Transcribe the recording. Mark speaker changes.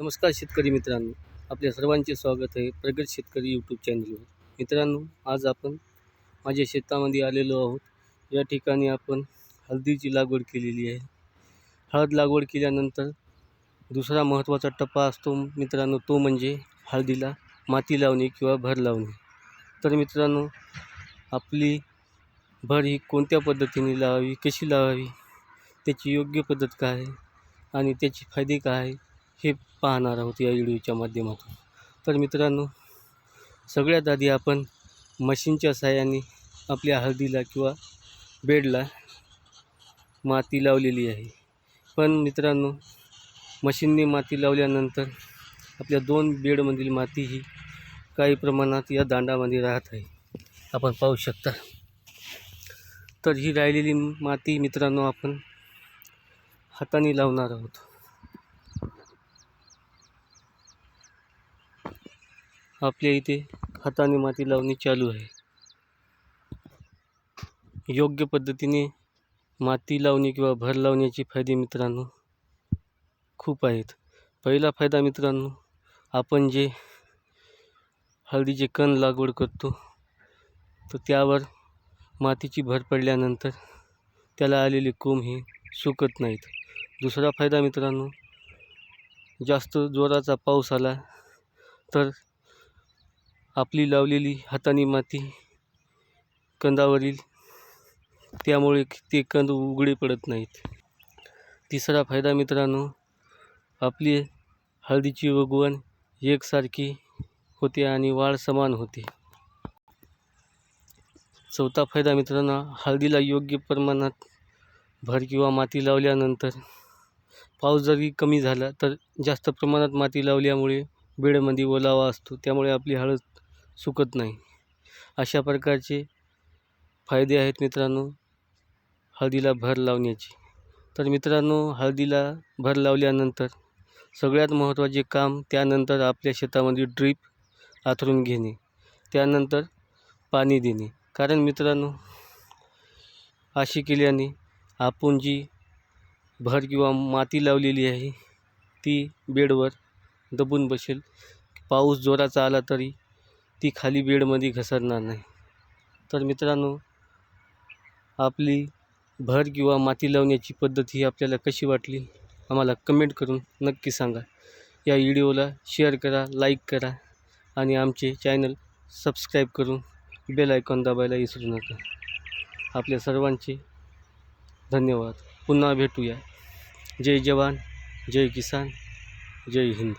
Speaker 1: नमस्कार शेतकरी मित्रांनो, आपल्या सर्वांचे स्वागत आहे प्रगत शेतकरी यूट्यूब चॅनलवर. मित्रांनो, आज आपण माझ्या शेतामध्ये आलेलो आहोत. या ठिकाणी आपण हळदीची लागवड केलेली आहे. हळद लागवड केल्यानंतर दुसरा महत्त्वाचा टप्पा असतो मित्रांनो, तो म्हणजे हळदीला माती लावणे किंवा भर लावणे. तर मित्रांनो, आपली भर ही कोणत्या पद्धतीने लावावी, कशी लावावी, त्याची योग्य पद्धत काय आहे आणि त्याचे फायदे काय आहे हे पाहणार आहोत या व्हिडिओच्या माध्यमातून. तर मित्रांनो, सगळ्यात आधी आपण मशीनच्या साहाय्याने आपल्या हळदीला किंवा बेडला माती लावलेली आहे. पण मित्रांनो, मशीनने माती लावल्यानंतर आपल्या 2 बेडमधील माती ही काही प्रमाणात या दांडामध्ये राहत आहे, आपण पाहू शकता. तर ही राहिलेली माती मित्रांनो आपण हाताने लावणार आहोत. आपल्या इथे हाताने माती लावणी चालू आहे. योग्य पद्धतीने माती लावणे किंवा भर लावण्याचे फायदे मित्रांनो खूप आहेत. पहिला फायदा मित्रांनो, आपण जे हळदीचे कण लागवड करतो तर त्यावर मातीची भर पडल्यानंतर त्याला आलेले कोंब हे सुकत नाहीत. दुसरा फायदा मित्रांनो, जास्त जोराचा पाऊस आला तर आपली लावलेली हातानी माती कंदावरील, त्यामुळे ते कंद उघडे पडत नाहीत. तिसरा फायदा मित्रांनो, आपली हळदीची उगवण एकसारखी होते आणि वाढ समान होते. चौथा फायदा मित्रांनो, हळदीला योग्य प्रमाणात भर किंवा माती लावल्यानंतर पाऊस जरी कमी झाला तर जास्त प्रमाणात माती लावल्यामुळे बेडमध्ये ओलावा असतो, त्यामुळे आपली हळद सुकत नाही. अशा प्रकारचे फायदे आहेत मित्रांनो हळदीला भर लावण्याचे. तर मित्रांनो, हळदीला भर लावल्यानंतर सगळ्यात महत्त्वाचे काम त्यानंतर आपल्या शेतामध्ये ड्रीप आथरून घेणे, त्यानंतर पाणी देणे. कारण मित्रांनो, असे केल्याने आपण जी भर किंवा माती लावलेली आहे ती बेडवर दबून बसेल. पाऊस जोराचा आला तरी ती खाली बेडमध्ये घसरणार नाही. तर मित्रांनो, आपली भर किंवा माती लावण्याची पद्धत ही आपल्याला कशी वाटली आम्हाला कमेंट करून नक्की सांगा. या व्हिडिओला शेअर करा, लाईक करा आणि आमचे चॅनल सबस्क्राईब करून बेल आयकॉन दाबायला विसरू नका. आपल्या सर्वांचे धन्यवाद. पुन्हा भेटूया. जय जवान, जय किसान, जय हिंद.